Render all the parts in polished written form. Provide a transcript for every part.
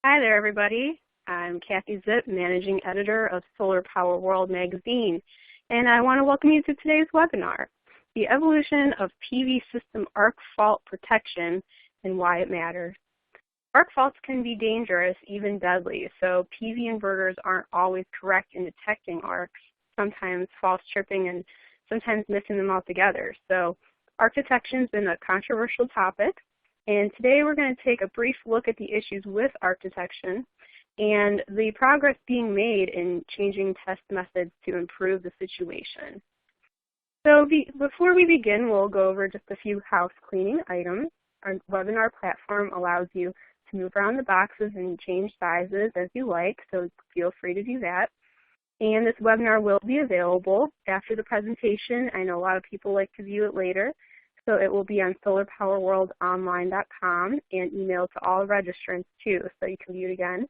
Hi there, everybody. I'm Kathy Zip, Managing Editor of Solar Power World magazine, and I want to welcome you to today's webinar, The Evolution of PV System Arc Fault Protection and Why It Matters. Arc faults can be dangerous, even deadly, so PV inverters aren't always correct in detecting arcs, sometimes false tripping and sometimes missing them altogether. So arc detection has been a controversial topic. And today we're going to take a brief look at the issues with arc detection and the progress being made in changing test methods to improve the situation. So before we begin, we'll go over just a few house cleaning items. Our webinar platform allows you to move around the boxes and change sizes as you like, so feel free to do that. And this webinar will be available after the presentation. I know a lot of people like to view it later. So it will be on solarpowerworldonline.com and emailed to all registrants too, so you can view it again.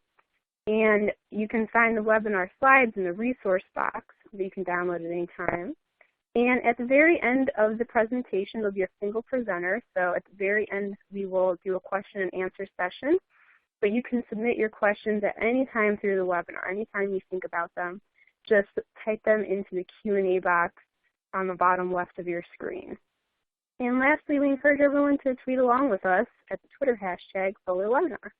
And you can find the webinar slides in the resource box that you can download at any time. And at the very end of the presentation, there'll be a single presenter. So at the very end, we will do a question and answer session. But you can submit your questions at any time through the webinar, anytime you think about them. Just type them into the Q&A box on the bottom left of your screen. And lastly, we encourage everyone to tweet along with us at the Twitter hashtag SolarWebinar.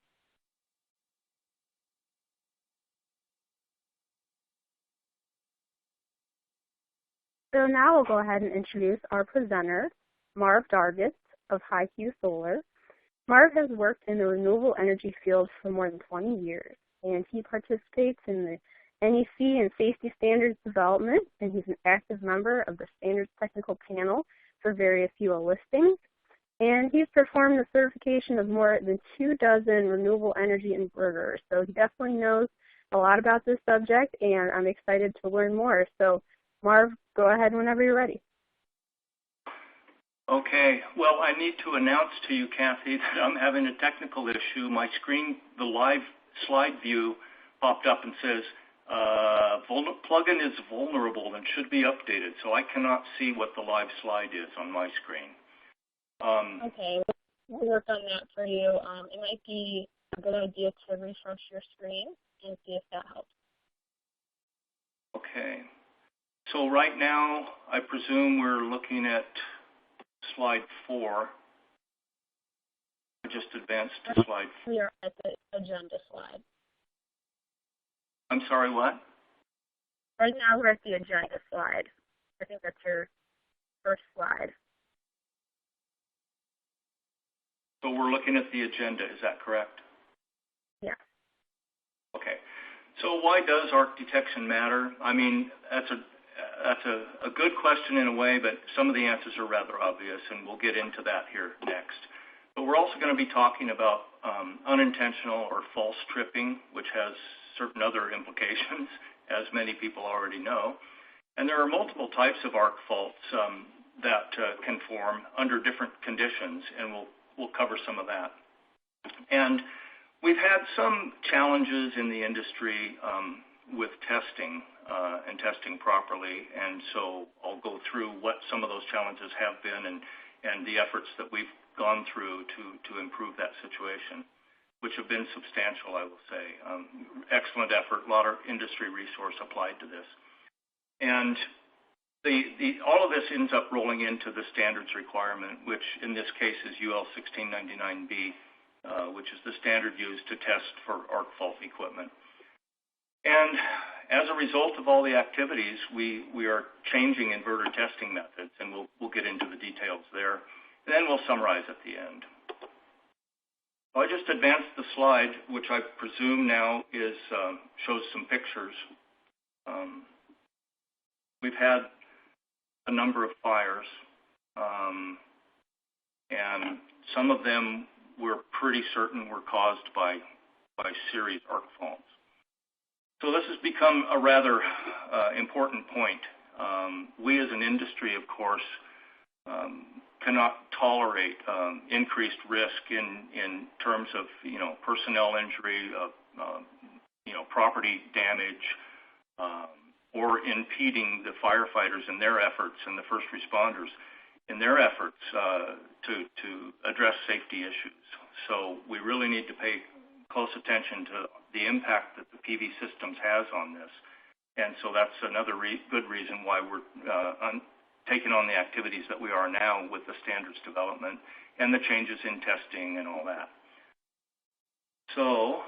So now we'll go ahead and introduce our presenter, Marv Dargis of HiQ Solar. Marv has worked in the renewable energy field for more than 20 years, and he participates in the NEC and safety standards development, and he's an active member of the standards technical panel for various UL listings, and he's performed the certification of more than 24 renewable energy inverters. So he definitely knows a lot about this subject, and I'm excited to learn more. So Marv, go ahead whenever you're ready. Okay. Well, I need to announce to you, Kathy, that I'm having a technical issue. My screen, the live slide view, popped up and says, plugin is vulnerable and should be updated, so I cannot see what the live slide is on my screen. Okay, we'll work on that for you. It might be a good idea to refresh your screen and see if that helps. Okay, so right now I presume we're looking at slide 4. I just advanced to slide 4. We are at the agenda slide. I'm sorry, what? Right now we're at the agenda slide. I think that's your first slide. So we're looking at the agenda, is that correct? Yeah. Okay. So why does arc detection matter? I mean, that's a good question in a way, but some of the answers are rather obvious, and we'll get into that here next. But we're also going to be talking about unintentional or false tripping, which has certain other implications, as many people already know. And there are multiple types of arc faults that can form under different conditions, and we'll cover some of that. And we've had some challenges in the industry with testing and testing properly, and so I'll go through what some of those challenges have been and the efforts that we've gone through to improve that situation, which have been substantial, I will say. Excellent effort, a lot of industry resource applied to this. And all of this ends up rolling into the standards requirement, which in this case is UL 1699B, which is the standard used to test for arc fault equipment. And as a result of all the activities, we are changing inverter testing methods, and we'll get into the details there. And then we'll summarize at the end. I just advanced the slide, which I presume now shows some pictures. We've had a number of fires, and some of them we're pretty certain were caused by series arc faults. So this has become a rather important point. We as an industry, of course, cannot tolerate increased risk in terms of personnel injury, property damage, or impeding the firefighters in their efforts and the first responders in their efforts to address safety issues. So we really need to pay close attention to the impact that the PV systems has on this. And so that's another good reason why we're taking on the activities that we are now with the standards development and the changes in testing and all that. So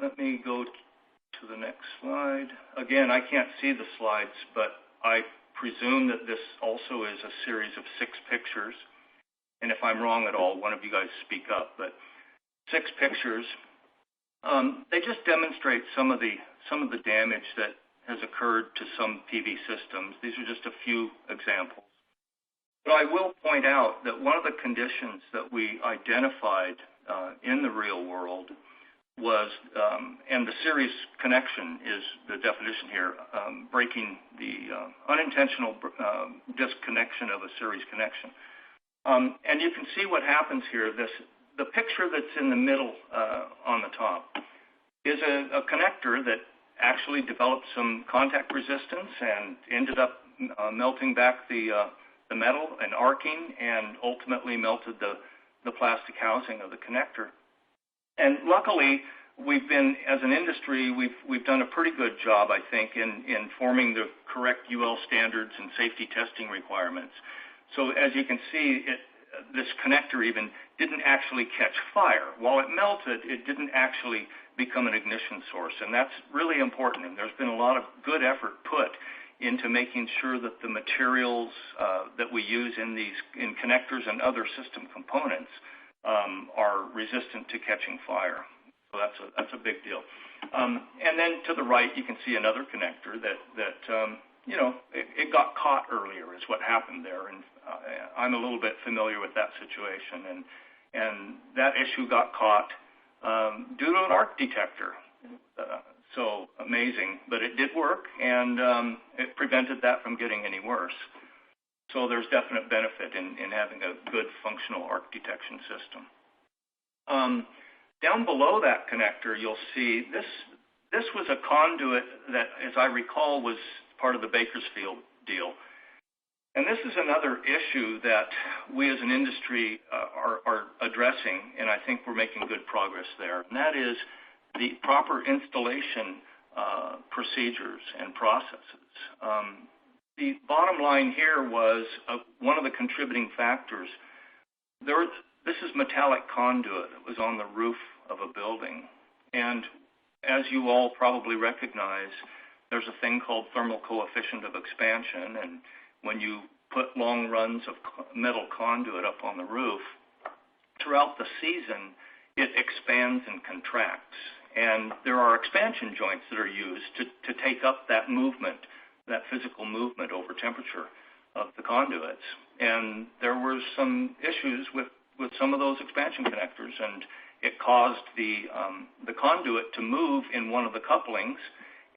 let me go to the next slide. Again, I can't see the slides, but I presume that this also is a series of 6 pictures. And if I'm wrong at all, one of you guys speak up. But 6 pictures, they just demonstrate some of the damage that has occurred to some PV systems. These are just a few examples. But I will point out that one of the conditions that we identified in the real world was, and the series connection is the definition here, breaking the unintentional disconnection of a series connection. And you can see what happens here. The picture that's in the middle on the top is a connector that actually developed some contact resistance and ended up melting back the metal and arcing, and ultimately melted the plastic housing of the connector. And luckily, we've been, as an industry, we've done a pretty good job, I think, in forming the correct UL standards and safety testing requirements. So as you can see, this connector even didn't actually catch fire. While it melted, it didn't actually become an ignition source, and that's really important. And there's been a lot of good effort put into making sure that the materials that we use in connectors and other system components are resistant to catching fire. So that's a big deal. And then to the right, you can see another connector that it got caught earlier is what happened there. And I'm a little bit familiar with that situation. And that issue got caught due to an arc detector. So amazing, but it did work, and it prevented that from getting any worse. So there's definite benefit in having a good functional arc detection system. Down below that connector, you'll see this was a conduit that, as I recall, was part of the Bakersfield deal. And this is another issue that we as an industry are addressing, and I think we're making good progress there. And that is the proper installation procedures and processes. The bottom line here was one of the contributing factors. This is metallic conduit that was on the roof of a building. And as you all probably recognize, there's a thing called thermal coefficient of expansion. And when you put long runs of metal conduit up on the roof, throughout the season, it expands and contracts. And there are expansion joints that are used to take up that movement, that physical movement over temperature of the conduits. And there were some issues with some of those expansion connectors, and it caused the conduit to move in one of the couplings,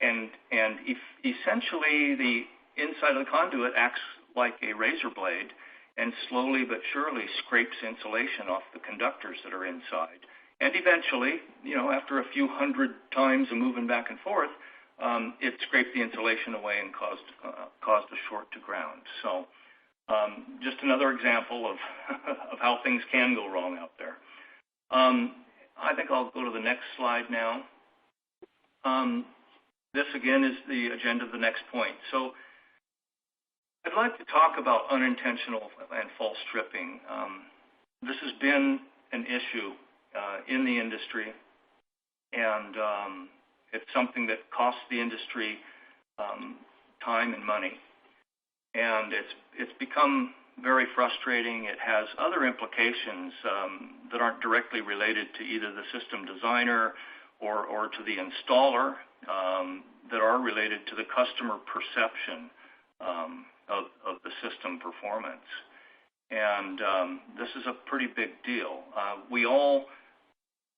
and essentially the inside of the conduit acts like a razor blade and slowly but surely scrapes insulation off the conductors that are inside. And eventually, after a few hundred times of moving back and forth, it scraped the insulation away and caused a short to ground. So just another example of how things can go wrong out there. I think I'll go to the next slide now. This, again, is the agenda of the next point. So I'd like to talk about unintentional and false tripping. This has been an issue in the industry, and it's something that costs the industry time and money. And it's become very frustrating. It has other implications that aren't directly related to either the system designer or to the installer, that are related to the customer perception of the system performance. And this is a pretty big deal. We all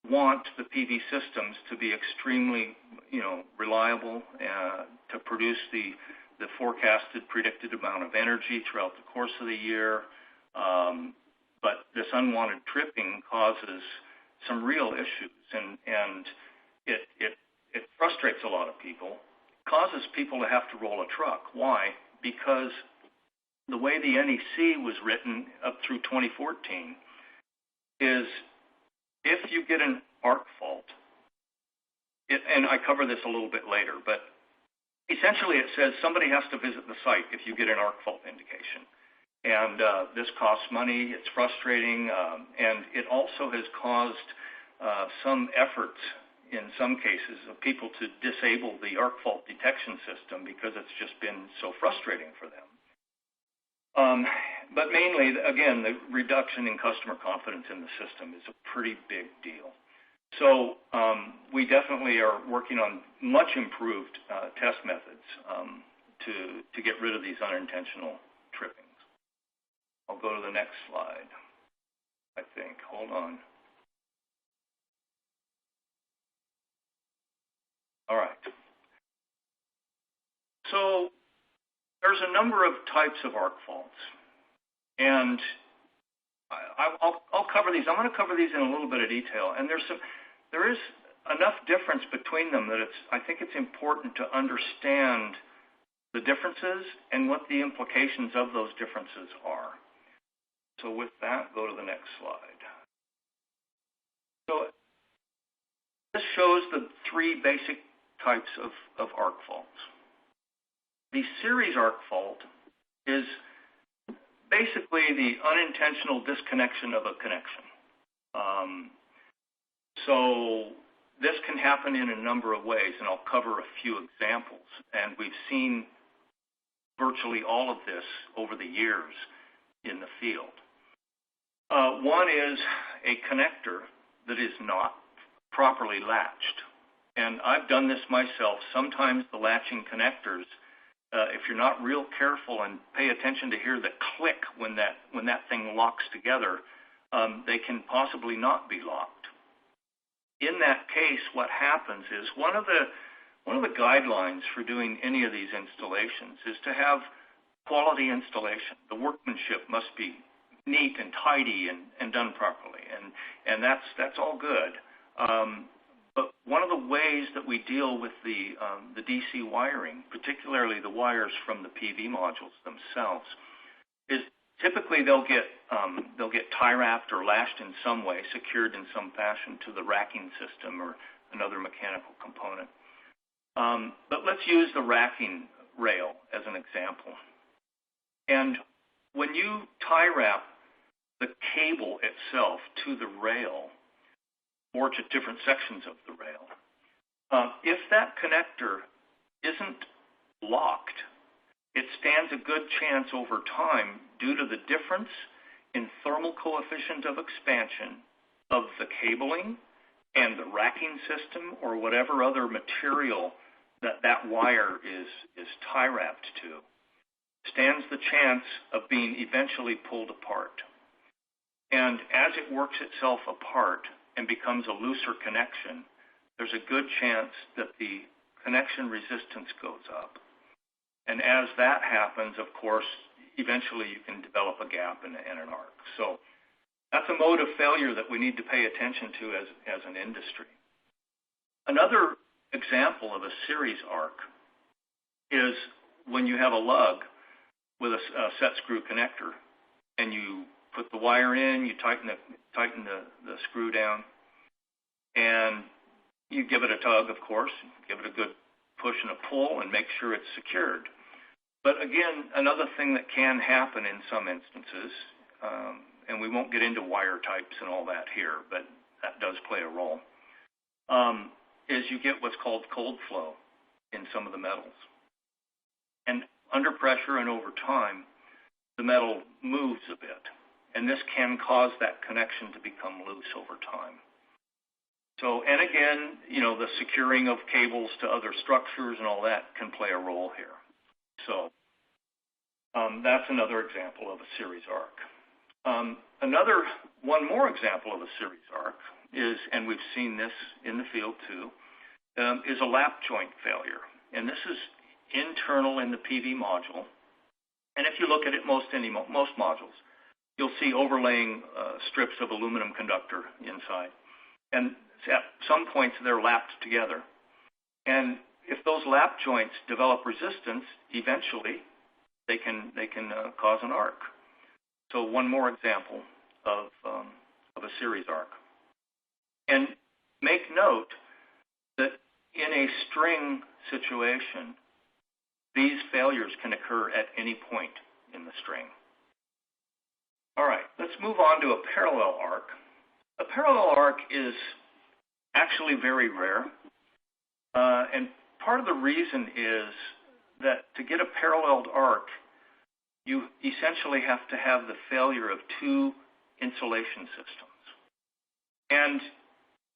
want the PV systems to be extremely, reliable, to produce the forecasted predicted amount of energy throughout the course of the year. But this unwanted tripping causes some real issues, and it frustrates a lot of people, causes people to have to roll a truck. Why? Because the way the NEC was written up through 2014 is if you get an arc fault and I cover this a little bit later, but essentially it says somebody has to visit the site if you get an arc fault indication. And this costs money, it's frustrating, and it also has caused some efforts in some cases of people to disable the arc fault detection system because it's just been so frustrating for them. But mainly, again, the reduction in customer confidence in the system is a pretty big deal. So we definitely are working on much improved test methods to get rid of these unintentional trippings. I'll go to the next slide, I think. Hold on. All right. So there's a number of types of arc faults, and I'll cover these. I'm going to cover these in a little bit of detail, and there is enough difference between them that I think it's important to understand the differences and what the implications of those differences are. So with that, go to the next slide. So this shows the three basic types of arc faults. The series arc fault is basically the unintentional disconnection of a connection. So this can happen in a number of ways, and I'll cover a few examples. And we've seen virtually all of this over the years in the field. One is a connector that is not properly latched. And I've done this myself. Sometimes the latching connectors, if you're not real careful and pay attention to hear the click when that thing locks together, they can possibly not be locked. In that case, what happens is one of the guidelines for doing any of these installations is to have quality installation. The workmanship must be neat and tidy and done properly, and that's all good. But one of the ways that we deal with the DC wiring, particularly the wires from the PV modules themselves, is typically they'll get tie wrapped or lashed in some way, secured in some fashion to the racking system or another mechanical component. But let's use the racking rail as an example. And when you tie wrap the cable itself to the rail or to different sections of the rail, if that connector isn't locked, it stands a good chance over time due to the difference in thermal coefficient of expansion of the cabling and the racking system or whatever other material that wire is tie wrapped to, stands the chance of being eventually pulled apart. And as it works itself apart and becomes a looser connection, there's a good chance that the connection resistance goes up. And as that happens, of course, eventually you can develop a gap and an arc. So that's a mode of failure that we need to pay attention to as an industry. Another example of a series arc is when you have a lug with a set screw connector, and you put the wire in, you tighten the screw down, and you give it a tug, of course, give it a good push and a pull, and make sure it's secured. But again, another thing that can happen in some instances, and we won't get into wire types and all that here, but that does play a role, is you get what's called cold flow in some of the metals. And under pressure and over time, the metal moves a bit, and this can cause that connection to become loose over time. So, and again, the securing of cables to other structures and all that can play a role here. So that's another example of a series arc. One more example of a series arc is, and we've seen this in the field too, is a lap joint failure. And this is internal in the PV module. And if you look at it, most modules, you'll see overlaying strips of aluminum conductor inside. And at some points, they're lapped together. And if those lap joints develop resistance, eventually they can cause an arc. So one more example of a series arc. And make note that in a string situation, these failures can occur at any point in the string. All right, let's move on to a parallel arc. A parallel arc is actually very rare, and part of the reason is that to get a paralleled arc, you essentially have to have the failure of two insulation systems. And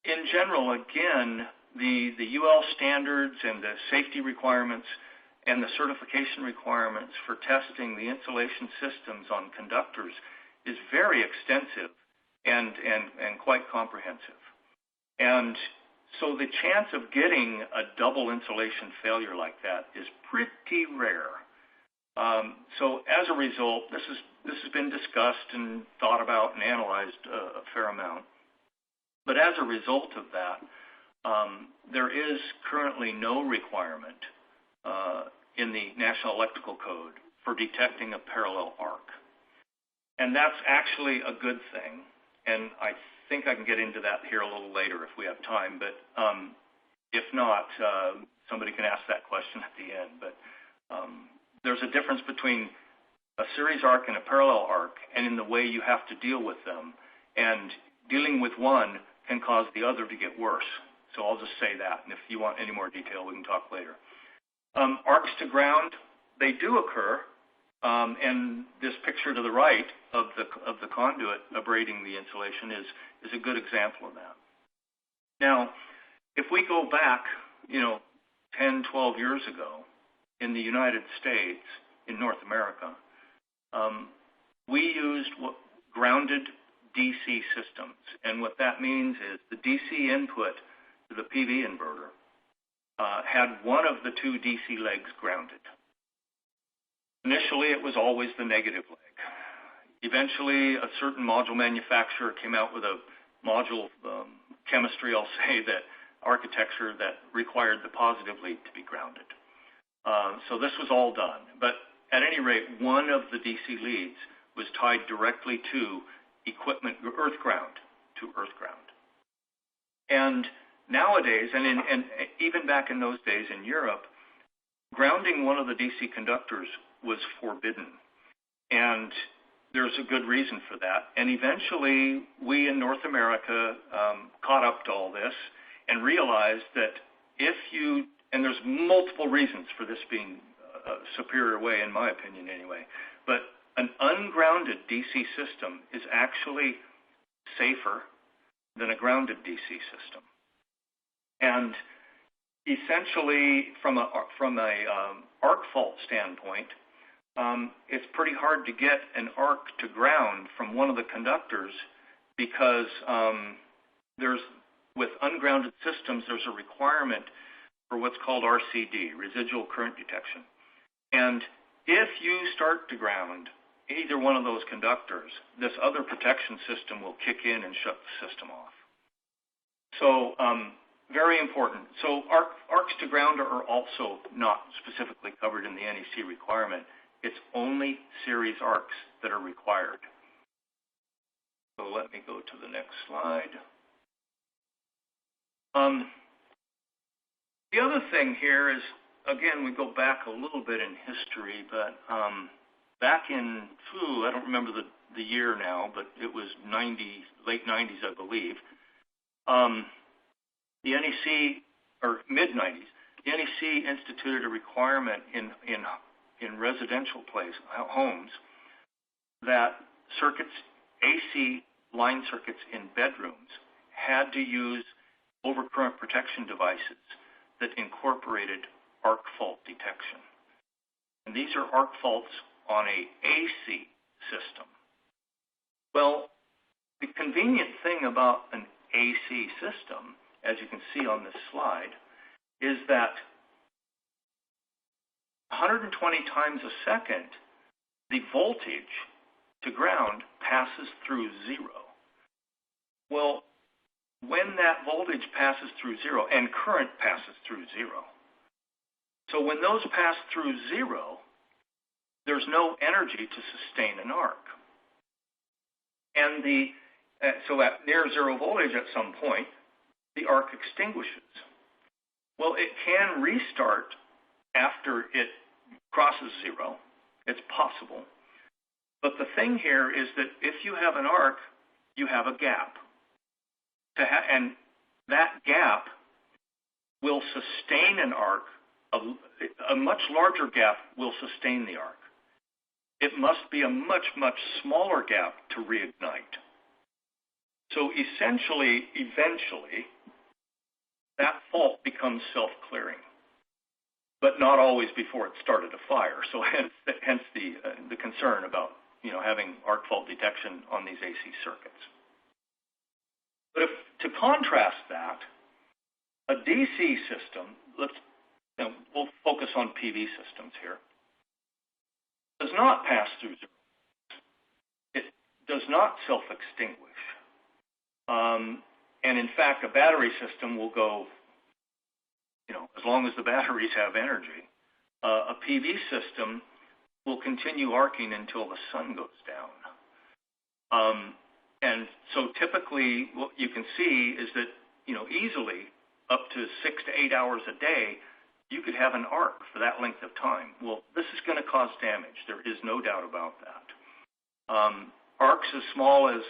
in general, again, the UL standards and the safety requirements and the certification requirements for testing the insulation systems on conductors is very extensive and quite comprehensive. And so the chance of getting a double insulation failure like that is pretty rare. So as a result, this has been discussed and thought about and analyzed a fair amount. But as a result of that, there is currently no requirement in the National Electrical Code for detecting a parallel arc. And that's actually a good thing. And I think I can get into that here a little later if we have time. But if not, somebody can ask that question at the end. But there's a difference between a series arc and a parallel arc and in the way you have to deal with them. And dealing with one can cause the other to get worse. So I'll just say that. And if you want any more detail, we can talk later. Arcs to ground, they do occur. And this picture to the right of the conduit abrading the insulation is a good example of that. Now, if we go back, 10, 12 years ago in the United States, in North America, we used grounded DC systems. And what that means is the DC input to the PV inverter had one of the two DC legs grounded. Initially, it was always the negative leg. Eventually, a certain module manufacturer came out with a module chemistry, I'll say, that architecture that required the positive lead to be grounded. So this was all done. But at any rate, one of the DC leads was tied directly to equipment, earth ground. And nowadays, and even back in those days in Europe, grounding one of the DC conductors was forbidden. And there's a good reason for that. And eventually, we in North America caught up to all this and realized that and there's multiple reasons for this being a superior way, in my opinion anyway, but an ungrounded DC system is actually safer than a grounded DC system. And essentially, from a arc fault standpoint, it's pretty hard to get an arc to ground from one of the conductors because with ungrounded systems, there's a requirement for what's called RCD, residual current detection. And if you start to ground either one of those conductors, this other protection system will kick in and shut the system off. So very important. So arcs to ground are also not specifically covered in the NEC requirement. It's only series arcs that are required. So let me go to the next slide. The other thing here is, again, we go back a little bit in history, but back in, I don't remember the year now, but it was late 90s, I believe. The NEC, or mid-90s, the NEC instituted a requirement in residential homes that circuits, AC line circuits in bedrooms had to use overcurrent protection devices that incorporated arc fault detection. And these are arc faults on a AC system. Well, the convenient thing about an AC system, as you can see on this slide, is that 120 times a second, the voltage to ground passes through zero. Well, when that voltage passes through zero, and current passes through zero, so when those pass through zero, there's no energy to sustain an arc. And so at near zero voltage at some point, the arc extinguishes. Well, it can restart after it crosses zero. It's possible. But the thing here is that if you have an arc, you have a gap. And that gap will sustain an arc. A much larger gap will sustain the arc. It must be a much, much smaller gap to reignite. So essentially, eventually, that fault becomes self-clearing, but not always before it started a fire. So hence the concern about having arc fault detection on these AC circuits. But to contrast that, a DC system, we'll focus on PV systems here, does not pass through zero. It does not self-extinguish. And in fact, a battery system will go, as long as the batteries have energy. A PV system will continue arcing until the sun goes down. And so typically what you can see is that, easily up to 6 to 8 hours a day, you could have an arc for that length of time. Well, this is going to cause damage. There is no doubt about that. Arcs as small as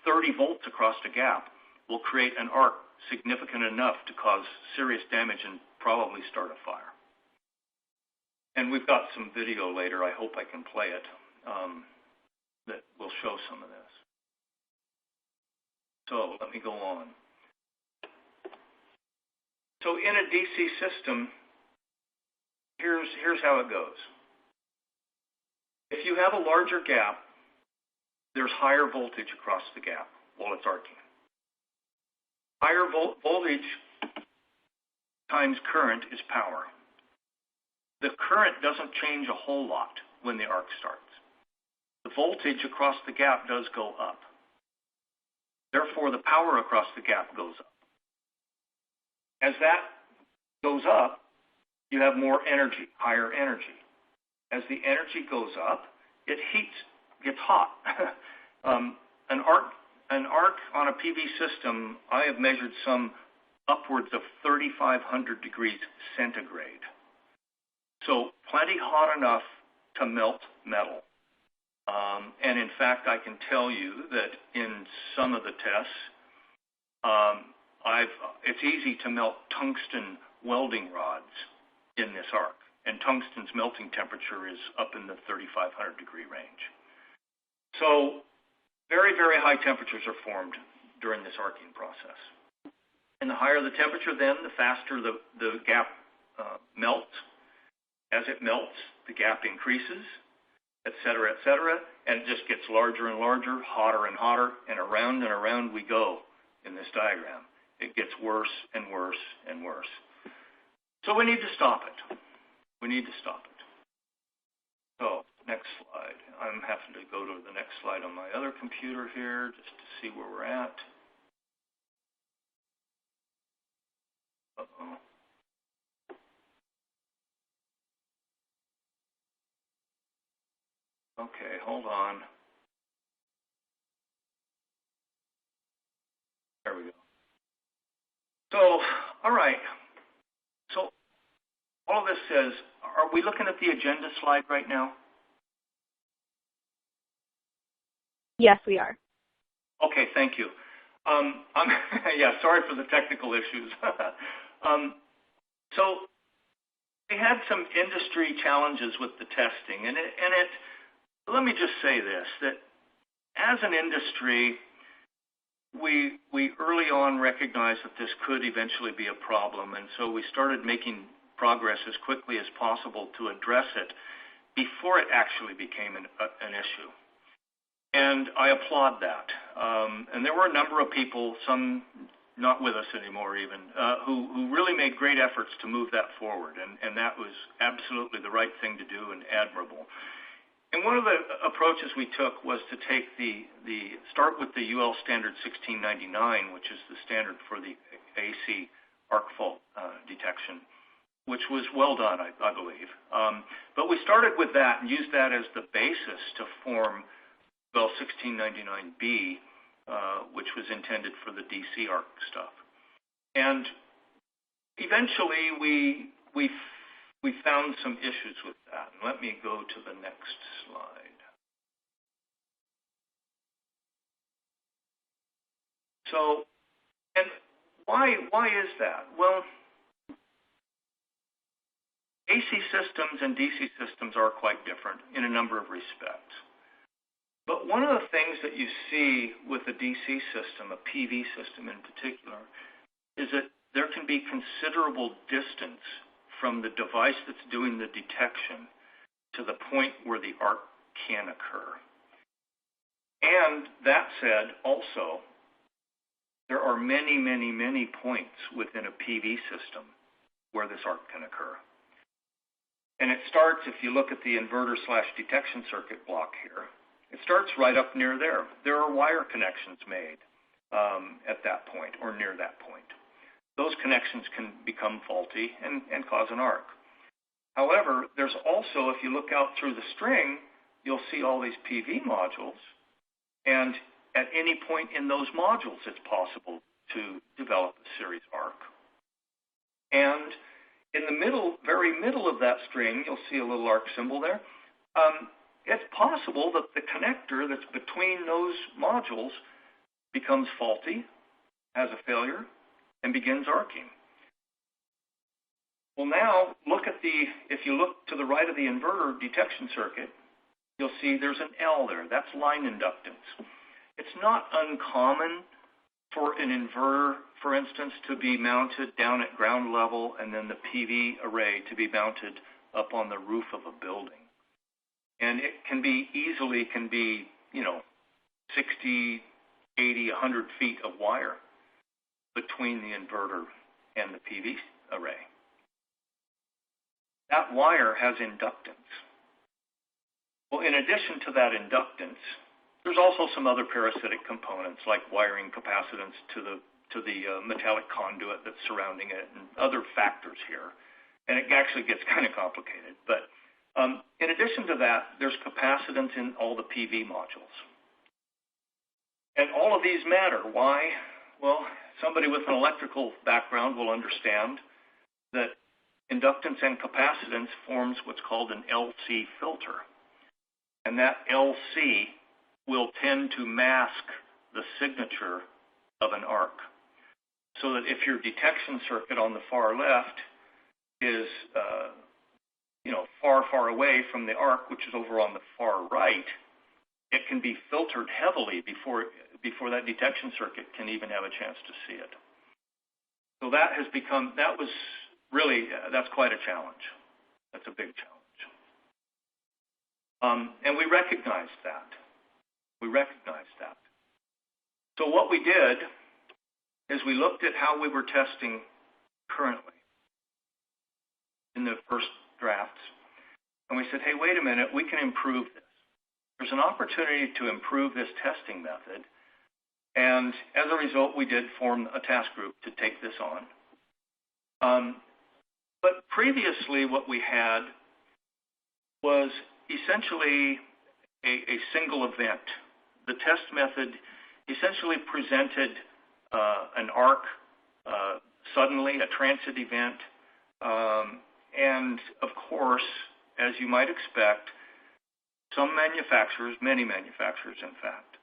30 volts across a gap will create an arc significant enough to cause serious damage and probably start a fire. And we've got some video later, I hope I can play it, that will show some of this. So let me go on. So in a DC system, here's how it goes. If you have a larger gap, there's higher voltage across the gap while it's arcing. Higher voltage times current is power. The current doesn't change a whole lot when the arc starts. The voltage across the gap does go up. Therefore, the power across the gap goes up. As that goes up, you have more energy, higher energy. As the energy goes up, it gets hot. An arc on a PV system, I have measured some upwards of 3,500 degrees centigrade. So plenty hot enough to melt metal. And in fact, I can tell you that in some of the tests, it's easy to melt tungsten welding rods in this arc. And tungsten's melting temperature is up in the 3,500 degree range. So very, very high temperatures are formed during this arcing process. And the higher the temperature then, the faster the gap melts. As it melts, the gap increases, et cetera, and it just gets larger and larger, hotter and hotter, and around we go in this diagram. It gets worse and worse and worse. So we need to stop it. We need to stop it. So next slide. I'm having to go to the next slide on my other computer here just to see where we're at. Uh-oh. Okay, hold on. There we go. So, all right. So all of this says, are we looking at the agenda slide right now? Yes, we are. Okay, thank you. Yeah, sorry for the technical issues. So we had some industry challenges with the testing, and let me just say this, that as an industry, we early on recognized that this could eventually be a problem, and so we started making progress as quickly as possible to address it before it actually became an issue. And I applaud that. And there were a number of people, some not with us anymore even, who really made great efforts to move that forward, and that was absolutely the right thing to do and admirable. And one of the approaches we took was to take start with the UL standard 1699, which is the standard for the AC arc fault detection, which was well done, I believe. But we started with that and used that as the basis to form UL 1699B, which was intended for the DC arc stuff. And Eventually, we found some issues with that. And let me go to the next slide. So, and why is that? Well, AC systems and DC systems are quite different in a number of respects. But one of the things that you see with a DC system, a PV system in particular, is that there can be considerable distance from the device that's doing the detection to the point where the arc can occur. And that said, also, there are many, many, many points within a PV system where this arc can occur. And it starts, if you look at the inverter/detection circuit block here, it starts right up near there. There are wire connections made at that point or near that point. Those connections can become faulty and cause an arc. However, there's also, if you look out through the string, you'll see all these PV modules. And at any point in those modules, it's possible to develop a series arc. And in the middle, very middle of that string, you'll see a little arc symbol there. It's possible that the connector that's between those modules becomes faulty, has a failure, and begins arcing. Well, now look at if you look to the right of the inverter detection circuit, you'll see there's an L there. That's line inductance. It's not uncommon for an inverter, for instance, to be mounted down at ground level and then the PV array to be mounted up on the roof of a building. And it can be 60, 80, 100 feet of wire between the inverter and the PV array. That wire has inductance. Well, in addition to that inductance, there's also some other parasitic components like wiring capacitance to the metallic conduit that's surrounding it and other factors here. And it actually gets kind of complicated. But in addition to that, there's capacitance in all the PV modules. And all of these matter. Why? Well, somebody with an electrical background will understand that inductance and capacitance forms what's called an LC filter. And that LC will tend to mask the signature of an arc. So that if your detection circuit on the far left is far, far away from the arc, which is over on the far right, it can be filtered heavily before that detection circuit can even have a chance to see it. So that's quite a challenge. That's a big challenge. And we recognized that. So what we did is we looked at how we were testing currently in the first drafts. And we said, hey, wait a minute, we can improve this. There's an opportunity to improve this testing method. And as a result, we did form a task group to take this on. But previously, what we had was essentially a single event. The test method essentially presented an arc suddenly, a transit event, and of course, as you might expect, some manufacturers, many manufacturers in fact,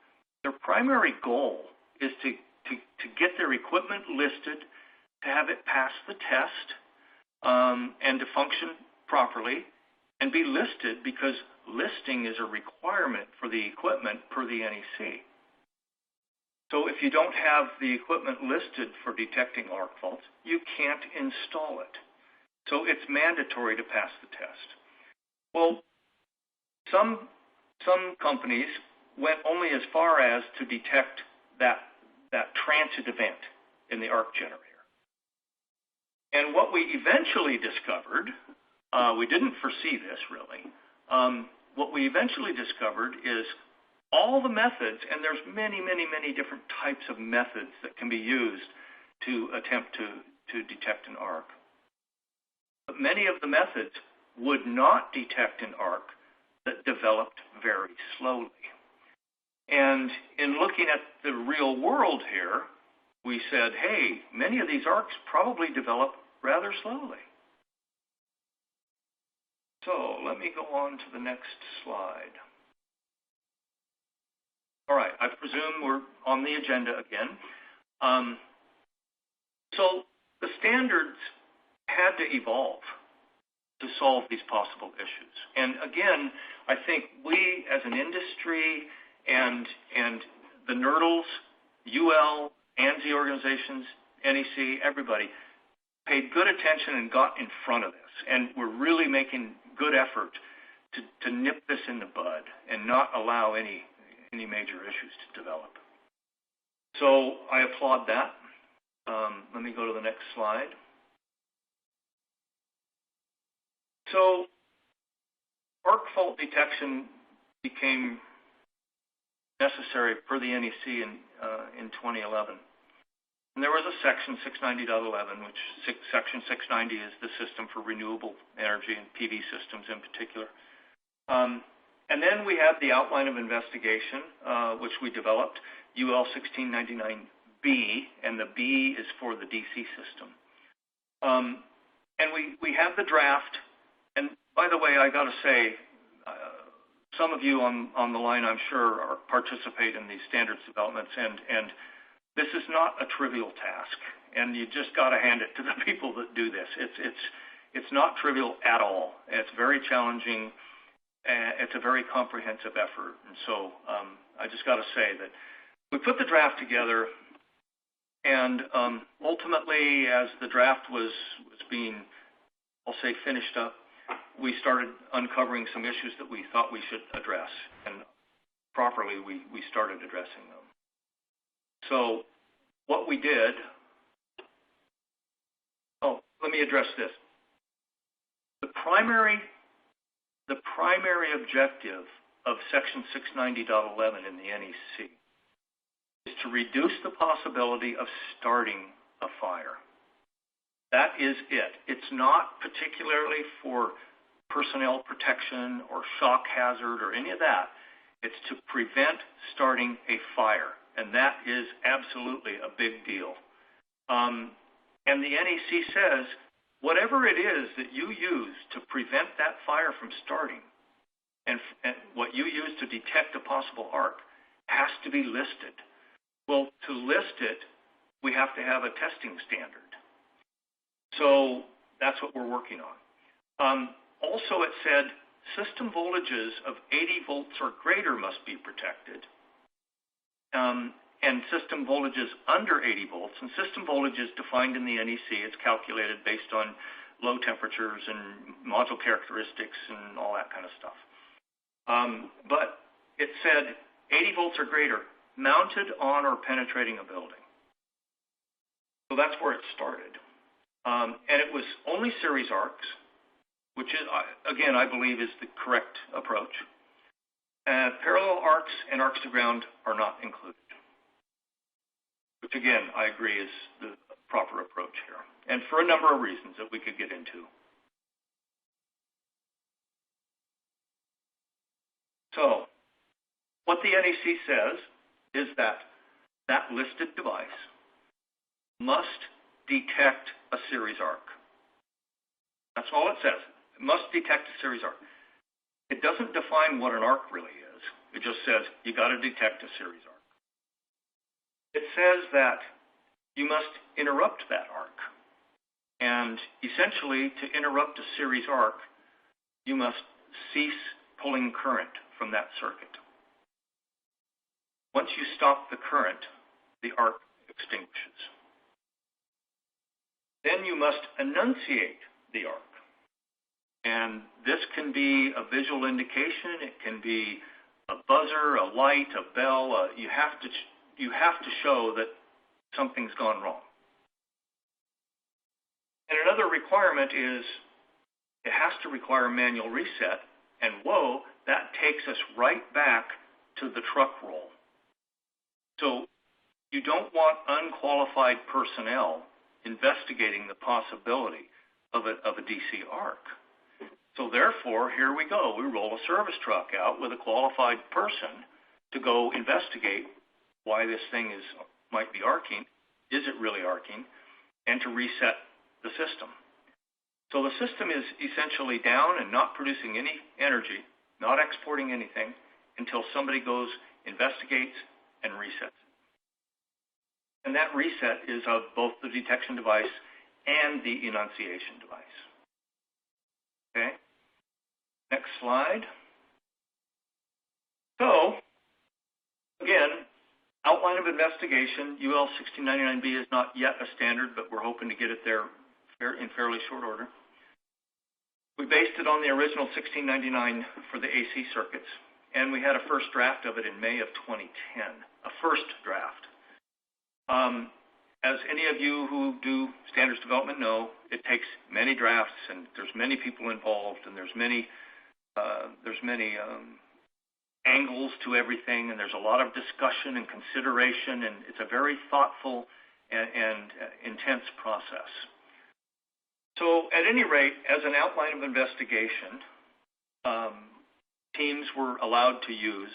their primary goal is to get their equipment listed, to have it pass the test, and to function properly, and be listed because listing is a requirement for the equipment per the NEC. So if you don't have the equipment listed for detecting arc faults, you can't install it. So it's mandatory to pass the test. Well, some companies went only as far as to detect that transit event in the arc generator. And what we eventually discovered, we didn't foresee this really, what we eventually discovered is all the methods, and there's many, many, many different types of methods that can be used to attempt to detect an arc. But many of the methods would not detect an arc that developed very slowly. And in looking at the real world here, we said, hey, many of these arcs probably develop rather slowly. So let me go on to the next slide. All right, I presume we're on the agenda again. So the standards had to evolve to solve these possible issues. And again, I think we as an industry and the NERDLs, UL, ANSI organizations, NEC, everybody, paid good attention and got in front of this. And we're really making good effort to nip this in the bud and not allow any major issues to develop. So I applaud that. Let me go to the next slide. So arc fault detection became necessary per the NEC in 2011. And there was a section 690.11, which section 690 is the system for renewable energy and PV systems in particular. And then we had the outline of investigation, which we developed, UL 1699B, and the B is for the DC system. And we have the draft. And by the way, I got to say, some of you on the line, I'm sure, participate in these standards developments, and this is not a trivial task. And you just got to hand it to the people that do this. It's not trivial at all. It's very challenging. It's a very comprehensive effort. And so I just got to say that we put the draft together, and ultimately, as the draft was being, I'll say, finished up, we started uncovering some issues that we thought we should address, and properly we started addressing them. So what we did, let me address this. The primary objective of section 690.11 in the NEC is to reduce the possibility of starting a fire. That is it. It's not particularly for personnel protection or shock hazard or any of that. It's to prevent starting a fire, and that is absolutely a big deal. And the NEC says, whatever it is that you use to prevent that fire from starting and what you use to detect a possible arc has to be listed. Well, to list it, we have to have a testing standard. So that's what we're working on. Also, it said system voltages of 80 volts or greater must be protected. And system voltages under 80 volts, and system voltage is defined in the NEC. It's calculated based on low temperatures and module characteristics and all that kind of stuff. But it said 80 volts or greater, mounted on or penetrating a building. So that's where it started. And it was only series arcs, which is, again, I believe is the correct approach. Parallel arcs and arcs to ground are not included, which again, I agree is the proper approach here, and for a number of reasons that we could get into. So what the NEC says is that that listed device must detect a series arc. That's all it says. It must detect a series arc. It doesn't define what an arc really is. It just says you got to detect a series arc. It says that you must interrupt that arc. And essentially, to interrupt a series arc, you must cease pulling current from that circuit. Once you stop the current, the arc extinguishes. Then you must enunciate the arc. And this can be a visual indication. It can be a buzzer, a light, a bell. You have to show that something's gone wrong. And another requirement is it has to require manual reset. And whoa, that takes us right back to the truck roll. So you don't want unqualified personnel investigating the possibility of a DC arc. So therefore, here we go. We roll a service truck out with a qualified person to go investigate why this thing might be arcing. Is it really arcing? And to reset the system. So the system is essentially down and not producing any energy, not exporting anything, until somebody goes, investigates, and resets it. And that reset is of both the detection device and the enunciation device. Okay? Next slide. So, again, outline of investigation. UL 1699B is not yet a standard, but we're hoping to get it there in fairly short order. We based it on the original 1699 for the AC circuits, and we had a first draft of it in May of 2010, a first draft. As any of you who do standards development know, it takes many drafts, and there's many people involved, and there's many angles to everything, and there's a lot of discussion and consideration, and it's a very thoughtful and intense process. So at any rate, as an outline of investigation, teams were allowed to use,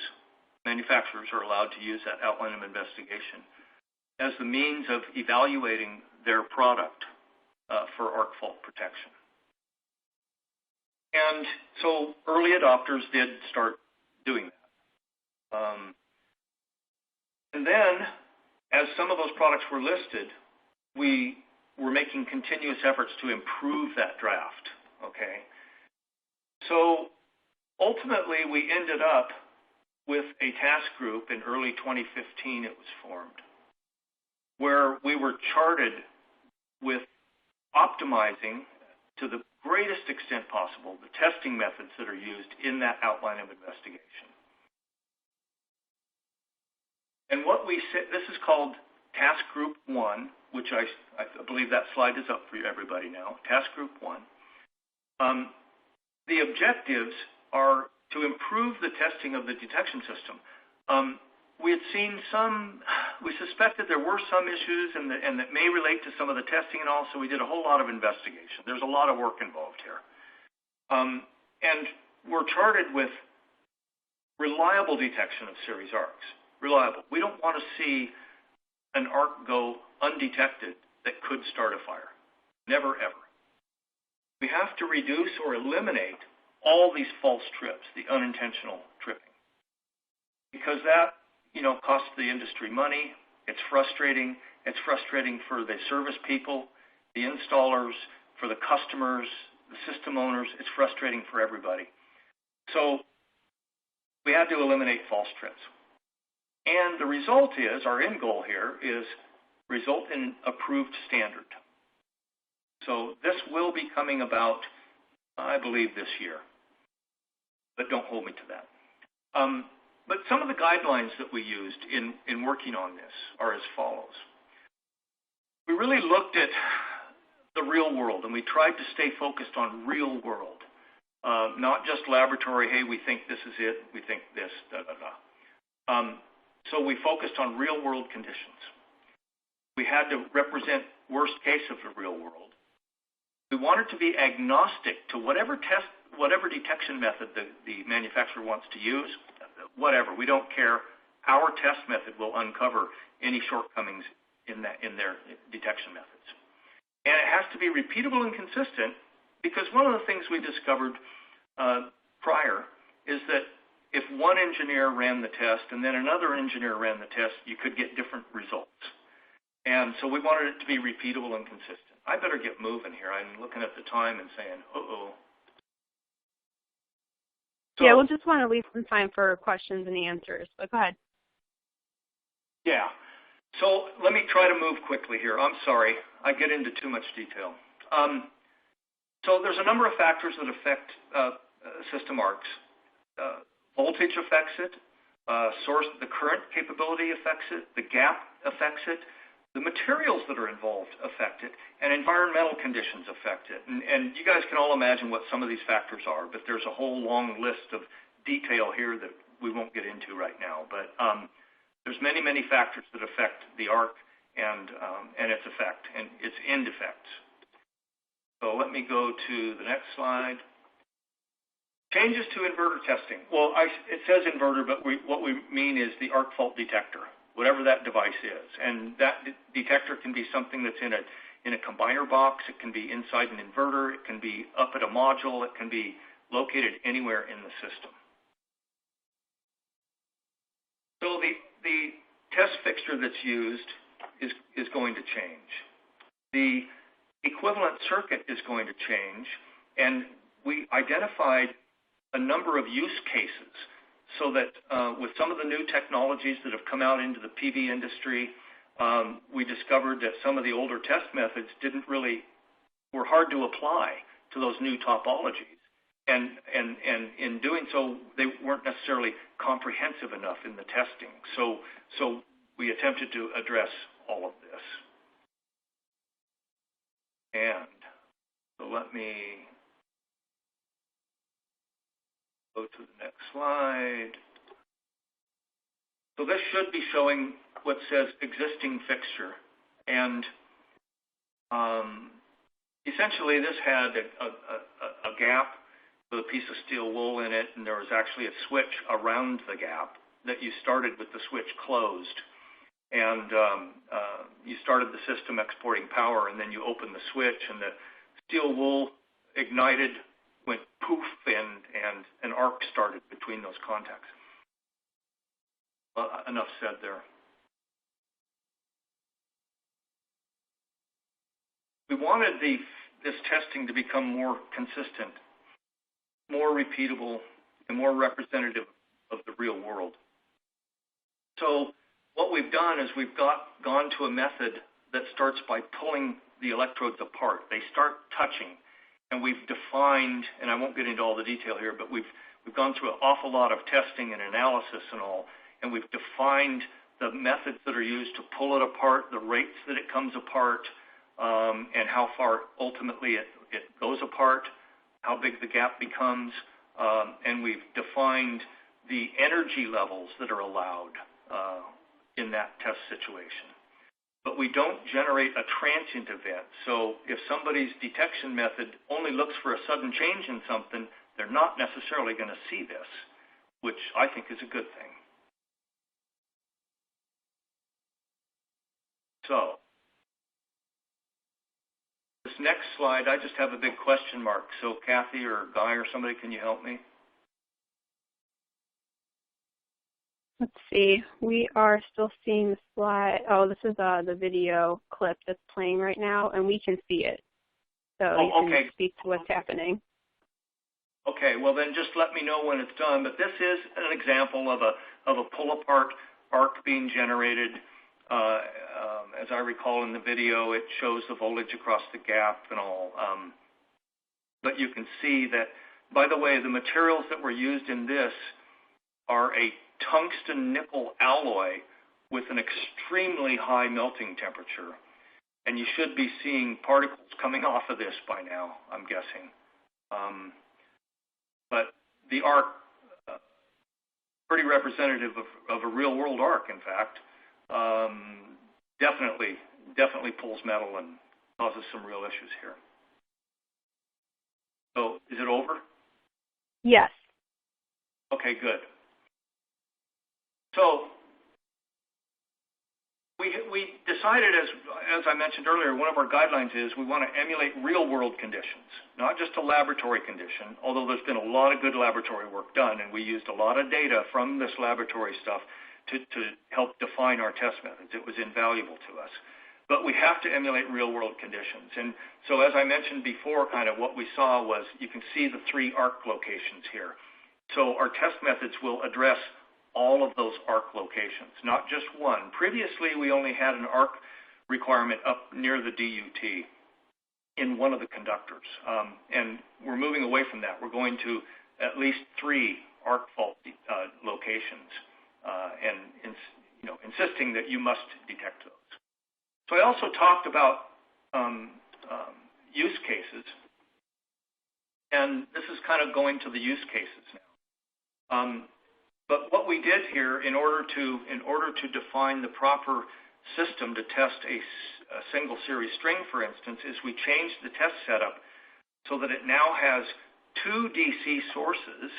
manufacturers are allowed to use that outline of investigation as the means of evaluating their product for arc fault protection. And so early adopters did start doing that. And then, as some of those products were listed, we were making continuous efforts to improve that draft, okay? So ultimately, we ended up with a task group in early 2015, it was formed, where we were charted with optimizing to the greatest extent possible the testing methods that are used in that outline of investigation. And what we said, this is called Task Group 1, which I believe that slide is up for everybody now, Task Group 1. The objectives are to improve the testing of the detection system. We had seen we suspected there were some issues and that may relate to some of the testing and all, so we did a whole lot of investigation. There's a lot of work involved here. And we're charted with reliable detection of series arcs. Reliable. We don't want to see an arc go undetected that could start a fire. Never, ever. We have to reduce or eliminate all these false trips, the unintentional tripping, because that, costs the industry money. It's frustrating. It's frustrating for the service people, the installers, for the customers, the system owners. It's frustrating for everybody. So we had to eliminate false trips. And the result is, our end goal here is result in approved standard. So this will be coming about, I believe, this year. But don't hold me to that. But some of the guidelines that we used in working on this are as follows. We really looked at the real world, and we tried to stay focused on real world, not just laboratory, hey, we think this is it, we think this, da-da-da. So we focused on real-world conditions. We had to represent worst case of the real world. We wanted to be agnostic to whatever detection method the manufacturer wants to use, whatever. We don't care. Our test method will uncover any shortcomings in their detection methods. And it has to be repeatable and consistent, because one of the things we discovered prior is that if one engineer ran the test and then another engineer ran the test, you could get different results. And so we wanted it to be repeatable and consistent. I better get moving here. I'm looking at the time and saying, uh-oh. So, yeah, we'll just want to leave some time for questions and answers, but go ahead. Yeah. So let me try to move quickly here. I'm sorry. I get into too much detail. So there's a number of factors that affect system arcs. Voltage affects it, the current capability affects it, the gap affects it, the materials that are involved affect it, and environmental conditions affect it. And you guys can all imagine what some of these factors are, but there's a whole long list of detail here that we won't get into right now. But there's many, many factors that affect the arc and its effect and its end effects. So let me go to the next slide. Changes to inverter testing. Well, it says inverter, but what we mean is the arc fault detector, whatever that device is. And that detector can be something that's in in a combiner box. It can be inside an inverter. It can be up at a module. It can be located anywhere in the system. So the test fixture that's used is going to change. The equivalent circuit is going to change, and we identified a number of use cases so that with some of the new technologies that have come out into the PV industry, we discovered that some of the older test methods were hard to apply to those new topologies. And in doing so, they weren't necessarily comprehensive enough in the testing. So we attempted to address all of this. And so let me go to the next slide. So this should be showing what says existing fixture. And essentially this had a gap with a piece of steel wool in it, and there was actually a switch around the gap that you started with the switch closed. And you started the system exporting power, and then you opened the switch, and the steel wool ignited, went poof, and an arc started between those contacts. Well, enough said there. We wanted this testing to become more consistent, more repeatable, and more representative of the real world. So what we've done is we've gone to a method that starts by pulling the electrodes apart. They start touching, and we've defined, and I won't get into all the detail here, but we've gone through an awful lot of testing and analysis and all, and we've defined the methods that are used to pull it apart, the rates that it comes apart, and how far ultimately it goes apart, how big the gap becomes, and we've defined the energy levels that are allowed in that test situation. But we don't generate a transient event. So if somebody's detection method only looks for a sudden change in something, they're not necessarily going to see this, which I think is a good thing. So this next slide, I just have a big question mark. So Kathy or Guy or somebody, can you help me? Let's see. We are still seeing the slide. Oh, this is the video clip that's playing right now, and we can see it. So you can speak to what's happening. Okay. Well, then just let me know when it's done. But this is an example of a pull-apart arc being generated. As I recall in the video, it shows the voltage across the gap and all. But you can see that, by the way, the materials that were used in this are a tungsten nickel alloy with an extremely high melting temperature. And you should be seeing particles coming off of this by now, I'm guessing. But the arc, pretty representative of a real-world arc, in fact, definitely pulls metal and causes some real issues here. So is it over? Yes. Okay, good. So we decided, as I mentioned earlier, one of our guidelines is we want to emulate real-world conditions, not just a laboratory condition, although there's been a lot of good laboratory work done, and we used a lot of data from this laboratory stuff to help define our test methods. It was invaluable to us. But we have to emulate real-world conditions. And so as I mentioned before, kind of what we saw was you can see the 3 arc locations here. So our test methods will address all of those arc locations, not just one. Previously, we only had an arc requirement up near the DUT in one of the conductors. And we're moving away from that. We're going to at least 3 arc fault locations and insisting that you must detect those. So I also talked about use cases, and this is kind of going to the use cases now. But what we did here, in order to define the proper system to test a single series string, for instance, is we changed the test setup so that it now has 2 DC sources.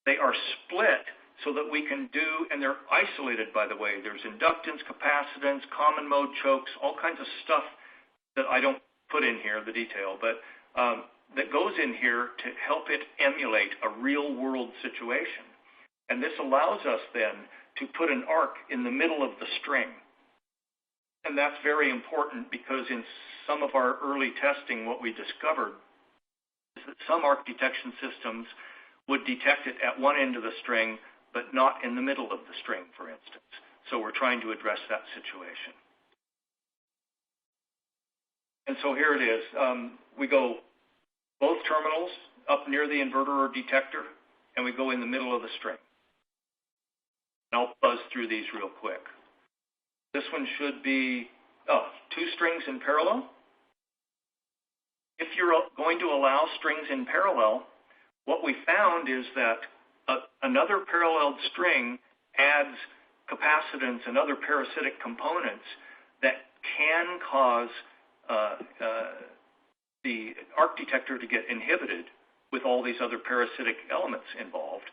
They are split so that we can do, and they're isolated, by the way. There's inductance, capacitance, common mode chokes, all kinds of stuff that I don't put in here, the detail, but that goes in here to help it emulate a real-world situation. And this allows us then to put an arc in the middle of the string. And that's very important because in some of our early testing, what we discovered is that some arc detection systems would detect it at one end of the string, but not in the middle of the string, for instance. So we're trying to address that situation. And so here it is. We go both terminals up near the inverter or detector, and we go in the middle of the string. And I'll buzz through these real quick. This one should be, two strings in parallel. If you're going to allow strings in parallel, what we found is that another paralleled string adds capacitance and other parasitic components that can cause the arc detector to get inhibited with all these other parasitic elements involved.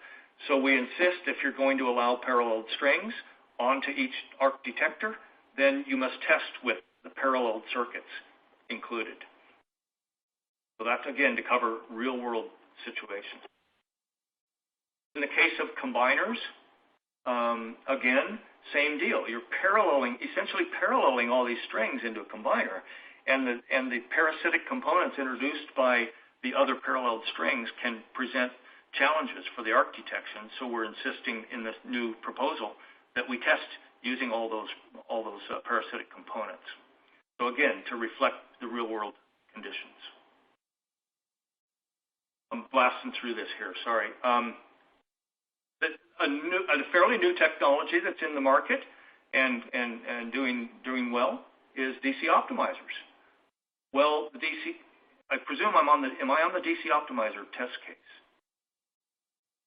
So we insist if you're going to allow paralleled strings onto each arc detector, then you must test with the paralleled circuits included. So that's, again, to cover real-world situations. In the case of combiners, again, same deal. You're essentially paralleling all these strings into a combiner, and the parasitic components introduced by the other paralleled strings can present challenges for the arc detection. So we're insisting in this new proposal that we test using all those parasitic components. So again, to reflect the real-world conditions. I'm blasting through this here. Sorry. A fairly new technology that's in the market and doing well is DC optimizers. Well, the DC, I presume am I on the DC optimizer test case?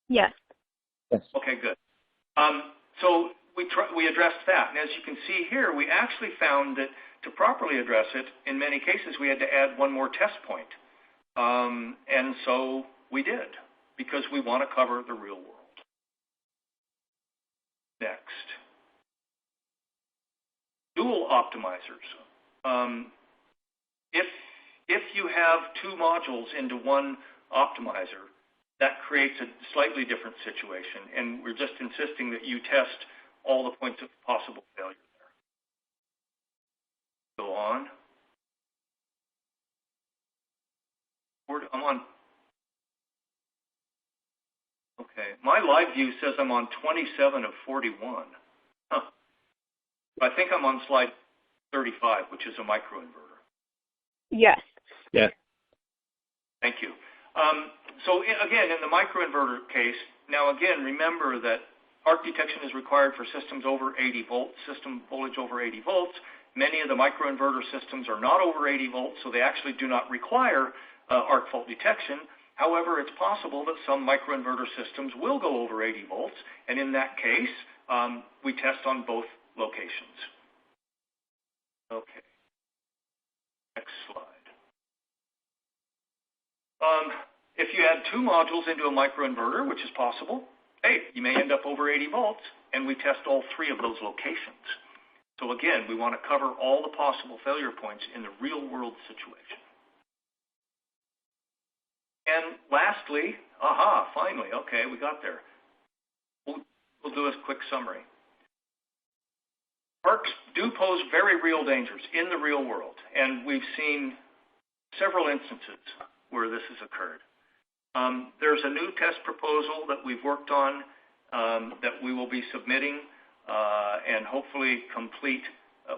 Yes. Yes. Okay, good. So we addressed that, and as you can see here, we actually found that to properly address it, in many cases, we had to add one more test point, and so we did because we want to cover the real world. Next, dual optimizers. If you have two modules into one optimizer, that creates a slightly different situation, and we're just insisting that you test all the points of possible failure there. Go on. I'm on. Okay, my live view says I'm on 27 of 41. Huh. I think I'm on slide 35, which is a microinverter. Yes. Yes. Thank you. So again, in the microinverter case, now again, remember that arc detection is required for systems over 80 volts, system voltage over 80 volts. Many of the microinverter systems are not over 80 volts, so they actually do not require arc fault detection. However, it's possible that some microinverter systems will go over 80 volts, and in that case, we test on both locations. Okay. Next slide. If you add two modules into a microinverter, which is possible, hey, you may end up over 80 volts, and we test all three of those locations. So again, we want to cover all the possible failure points in the real-world situation. And lastly, finally, okay, we got there. We'll do a quick summary. Arcs do pose very real dangers in the real world, and we've seen several instances where this has occurred. There's a new test proposal that we've worked on that we will be submitting and hopefully complete.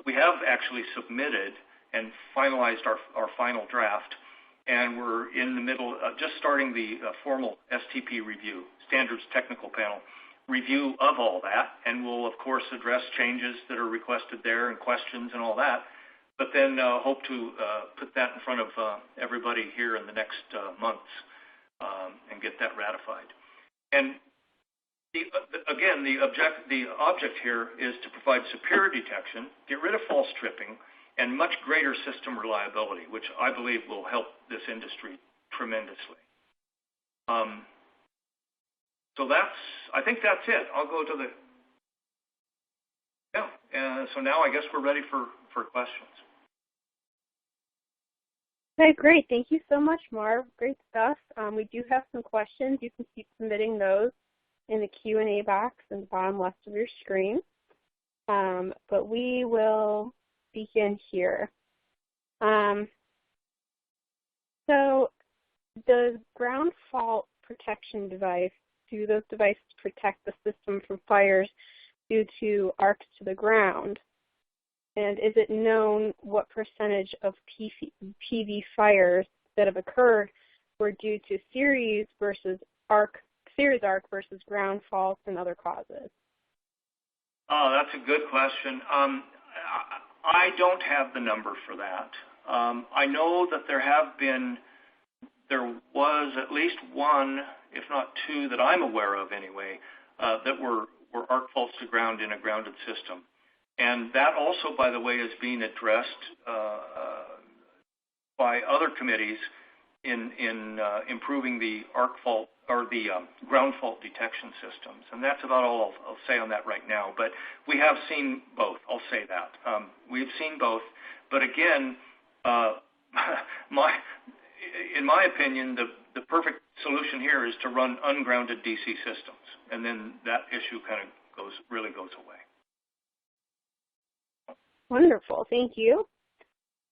We have actually submitted and finalized our final draft, and we're in the middle, just starting the formal STP review, Standards Technical Panel review of all that, and we'll, of course, address changes that are requested there and questions and all that, but then hope to put that in front of everybody here in the next months and get that ratified. And again, the object here is to provide superior detection, get rid of false tripping, and much greater system reliability, which I believe will help this industry tremendously. So I think that's it. I'll go to so now I guess we're ready for questions. Okay, great. Thank you so much, Marv. Great stuff. We do have some questions. You can keep submitting those in the Q&A box in the bottom left of your screen. But we will begin here. So the ground fault protection device, do those devices protect the system from fires due to arcs to the ground? And is it known what percentage of PV fires that have occurred were due to series arc versus ground faults and other causes? Oh, that's a good question. I don't have the number for that. I know that there was at least one, if not two, that I'm aware of anyway, that were arc faults to ground in a grounded system. And that also, by the way, is being addressed by other committees in improving the arc fault or the ground fault detection systems. And that's about all I'll say on that right now. But we have seen both. I'll say that. We've seen both. But again, in my opinion, the perfect solution here is to run ungrounded DC systems. And then that issue kind of really goes away. Wonderful. Thank you.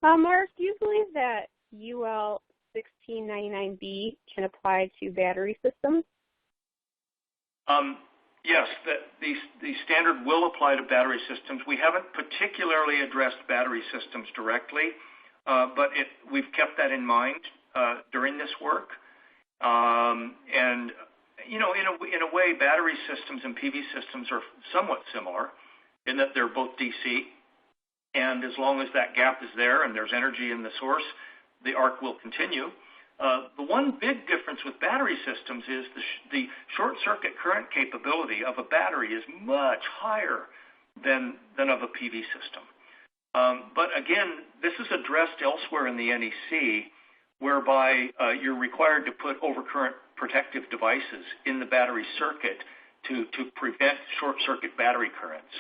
Mark, do you believe that UL 1699B can apply to battery systems? Yes, the standard will apply to battery systems. We haven't particularly addressed battery systems directly, but we've kept that in mind during this work. And you know, in a way, battery systems and PV systems are somewhat similar in that they're both DC. And as long as that gap is there and there's energy in the source, the arc will continue. The one big difference with battery systems is the short circuit current capability of a battery is much higher than of a PV system. But again, this is addressed elsewhere in the NEC, whereby you're required to put overcurrent protective devices in the battery circuit to prevent short circuit battery currents.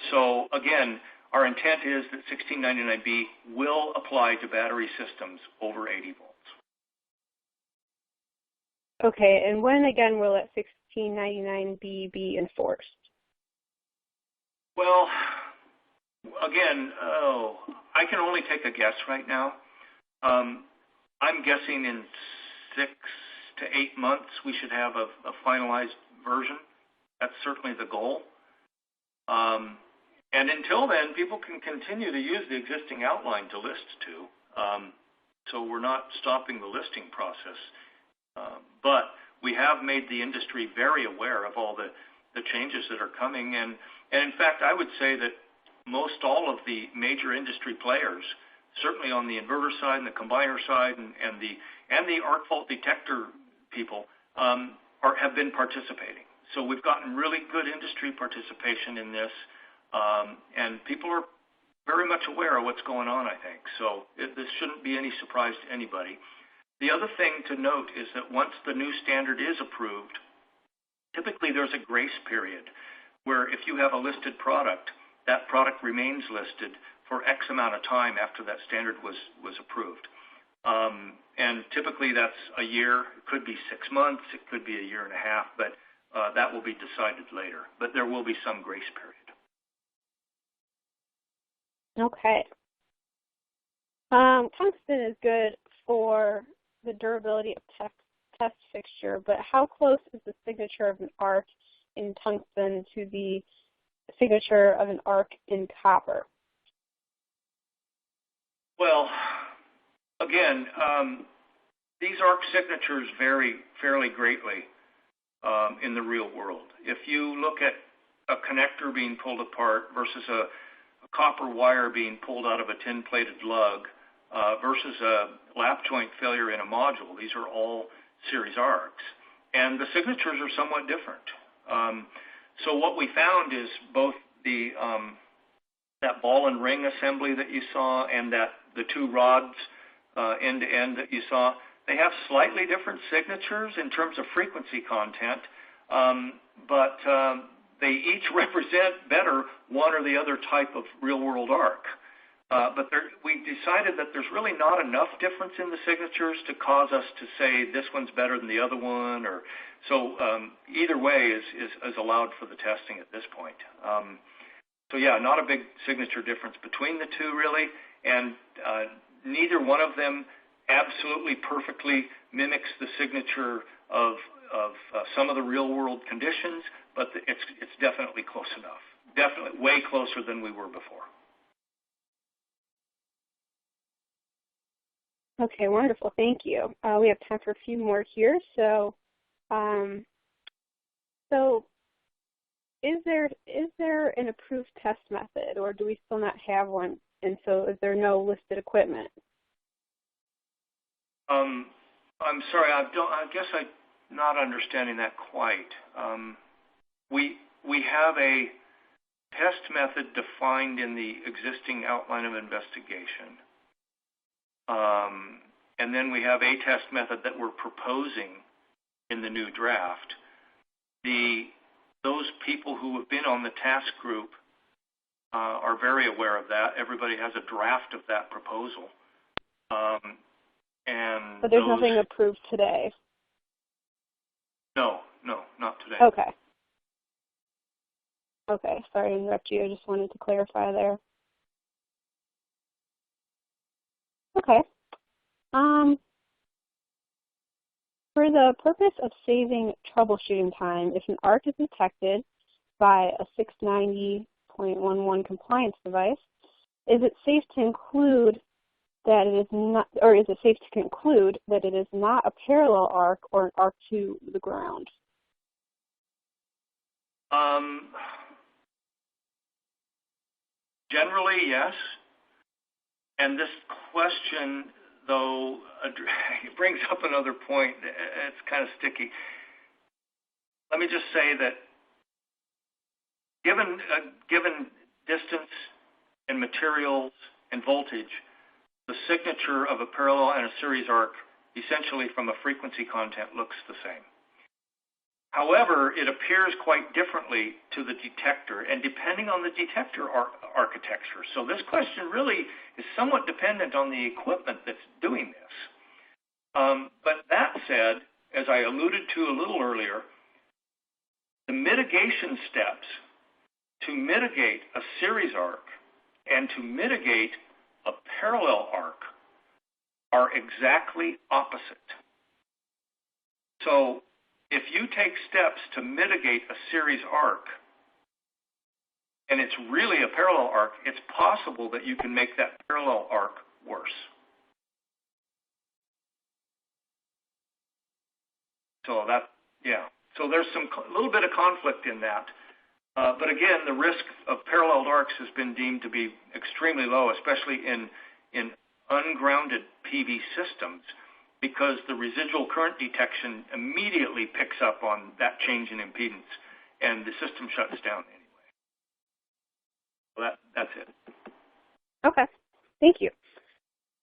So again, our intent is that 1699B will apply to battery systems over 80 volts. Okay, and when again will that 1699B be enforced? Well, again, I can only take a guess right now. I'm guessing in 6 to 8 months we should have a finalized version. That's certainly the goal. And until then, people can continue to use the existing outline to list to. So we're not stopping the listing process. But we have made the industry very aware of all the changes that are coming. And in fact, I would say that most all of the major industry players, certainly on the inverter side and the combiner side and the arc fault detector people, have been participating. So we've gotten really good industry participation in this. And people are very much aware of what's going on, I think. So this shouldn't be any surprise to anybody. The other thing to note is that once the new standard is approved, typically there's a grace period where if you have a listed product, that product remains listed for X amount of time after that standard was approved. And typically that's a year. It could be 6 months. It could be a year and a half. But that will be decided later. But there will be some grace period. Okay. Tungsten is good for the durability of test fixture, but how close is the signature of an arc in tungsten to the signature of an arc in copper? Well, again, these arc signatures vary fairly greatly in the real world. If you look at a connector being pulled apart versus a copper wire being pulled out of a tin-plated lug versus a lap joint failure in a module, these are all series arcs. And the signatures are somewhat different. So what we found is both that ball and ring assembly that you saw and the two rods end to end that you saw, they have slightly different signatures in terms of frequency content, but they each represent better one or the other type of real-world arc. we decided that there's really not enough difference in the signatures to cause us to say this one's better than the other one, or so either way is allowed for the testing at this point. So yeah, not a big signature difference between the two really, and neither one of them absolutely perfectly mimics the signature of some of the real world conditions, but it's definitely close enough. Definitely way closer than we were before. Okay, wonderful. Thank you. We have time for a few more here. So, is there an approved test method, or do we still not have one? And so, is there no listed equipment? I'm sorry. I guess I'm not understanding that quite. We have a test method defined in the existing outline of investigation. And then we have a test method that we're proposing in the new draft. Those people who have been on the task group are very aware of that. Everybody has a draft of that proposal. But there's nothing approved today? No, not today. Okay. Okay, sorry to interrupt you. I just wanted to clarify there. Okay. For the purpose of saving troubleshooting time, if an arc is detected by a 690.11 compliance device, is it safe to include that it is not, or is it safe to conclude that it is not a parallel arc or an arc to the ground? Generally, yes. And this question, though, brings up another point. It's kind of sticky. Let me just say that given distance and materials and voltage, the signature of a parallel and a series arc, essentially from a frequency content, looks the same. However, it appears quite differently to the detector, and depending on the detector architecture. So this question really is somewhat dependent on the equipment that's doing this. But that said, as I alluded to a little earlier, the mitigation steps to mitigate a series arc and to mitigate a parallel arc are exactly opposite. So if you take steps to mitigate a series arc, and it's really a parallel arc, it's possible that you can make that parallel arc worse. So so there's a little bit of conflict in that. But again, the risk of parallel arcs has been deemed to be extremely low, especially in ungrounded PV systems, because the residual current detection immediately picks up on that change in impedance, and the system shuts down anyway. So that's it. Okay, thank you.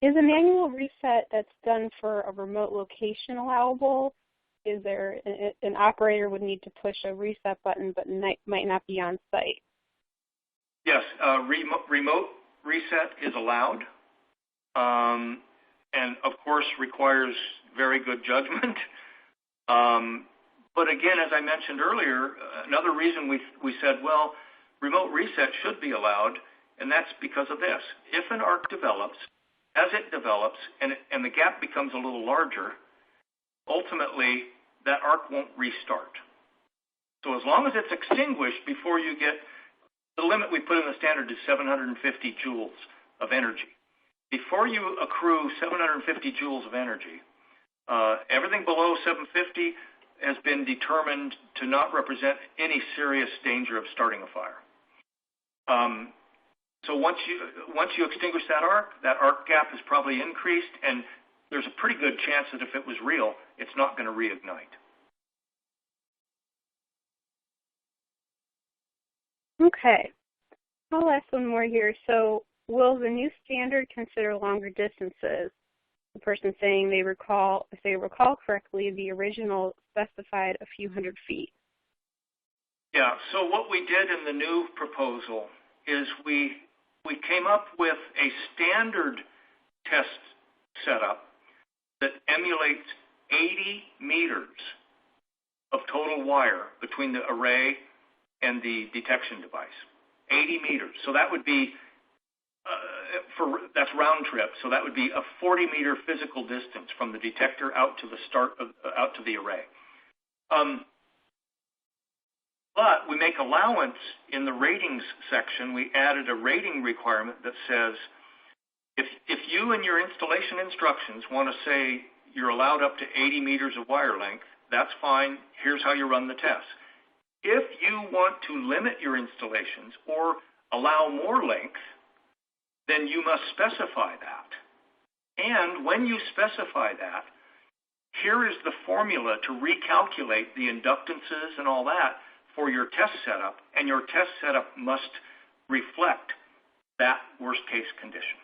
Is a manual reset that's done for a remote location allowable? Is there an operator would need to push a reset button but might not be on site? Yes, remote reset is allowed. And of course requires very good judgment. But again, as I mentioned earlier, another reason we said, well, remote reset should be allowed, and that's because of this. If an arc develops, as it develops, and the gap becomes a little larger, ultimately that arc won't restart. So as long as it's extinguished before you get, the limit we put in the standard is 750 joules of energy. Before you accrue 750 joules of energy, everything below 750 has been determined to not represent any serious danger of starting a fire. So once you extinguish that arc gap is probably increased, and there's a pretty good chance that if it was real, it's not going to reignite. Okay. I'll ask one more here. So will the new standard consider longer distances? The person saying if they recall correctly, the original specified a few hundred feet. Yeah, so what we did in the new proposal is we we came up with a standard test setup that emulates 80 meters of total wire between the array and the detection device. 80 meters. So that would be, that's round trip. So that would be a 40-meter physical distance from the detector out to the out to the array. But we make allowance in the ratings section. We added a rating requirement that says if you in your installation instructions want to say you're allowed up to 80 meters of wire length, that's fine. Here's how you run the test. If you want to limit your installations or allow more length, then you must specify that. And when you specify that, here is the formula to recalculate the inductances and all that for your test setup, and your test setup must reflect that worst case condition.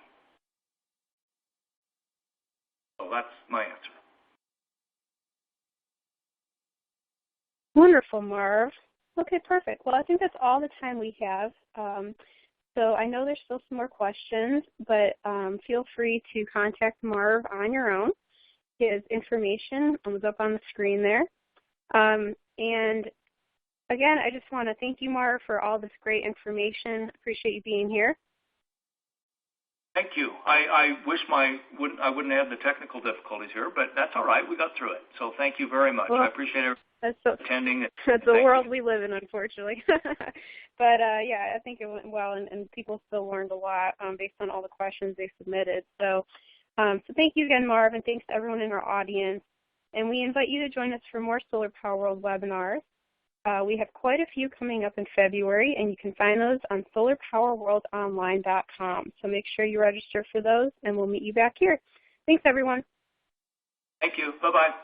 So that's my answer. Wonderful, Marv. Okay, perfect. Well, I think that's all the time we have. So I know there's still some more questions, but feel free to contact Marv on your own. His information was up on the screen there. And again, I just want to thank you, Marv, for all this great information. Appreciate you being here. Thank you. I wish I wouldn't have the technical difficulties here, but that's all right. We got through it. So thank you very much. Well, I appreciate everyone attending. That's the world we live in, unfortunately. But yeah, I think it went well, and people still learned a lot based on all the questions they submitted. So thank you again, Marv, and thanks to everyone in our audience. And we invite you to join us for more Solar Power World webinars. We have quite a few coming up in February, and you can find those on solarpowerworldonline.com. So make sure you register for those, and we'll meet you back here. Thanks, everyone. Thank you. Bye-bye.